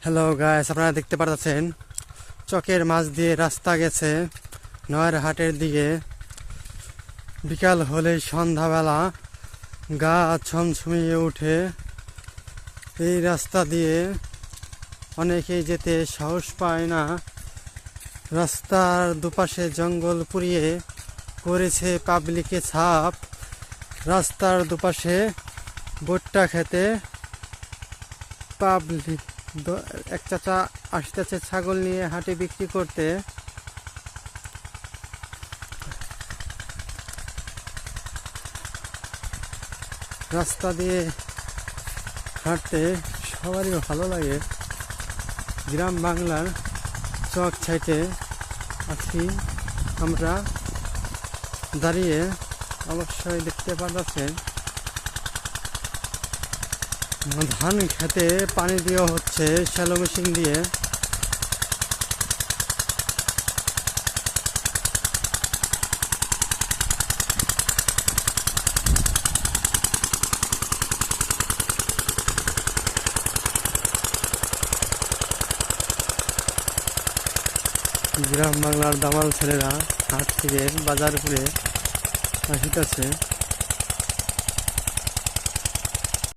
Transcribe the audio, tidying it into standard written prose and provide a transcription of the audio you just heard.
Hello guys, আপনারা দেখতে পাচ্ছেন চকের মাছ দিয়ে রাস্তা গেছে নয়ারহাটের দিকে। বিকাল হলে সন্ধ্যাবেলা গা ছমছমিয়ে উঠে। এই রাস্তা দিয়ে অনেকেই যেতে সাহস পায় না। রাস্তার দুপাশে জঙ্গল পুড়িয়ে করেছে পাবলিকে ছাপ। রাস্তার দুপাশে ভুট্টা খেতে পাবলিক এক চাচা আসতেছে ছাগল নিয়ে হাটে বিক্রি করতে। রাস্তা দিয়ে হাঁটতে সবারই ভালো লাগে। গ্রাম বাংলার চক সাইডে আছি আমরা দাঁড়িয়ে। অবশ্যই দেখতে পাচ্ছেন ধান খেতে পানি দেওয়া হচ্ছে শ্যালো মেশিন দিয়ে। গ্রাম বাংলার দামাল ছেলেরা হাট থেকে বাজার করে আসিতেছে।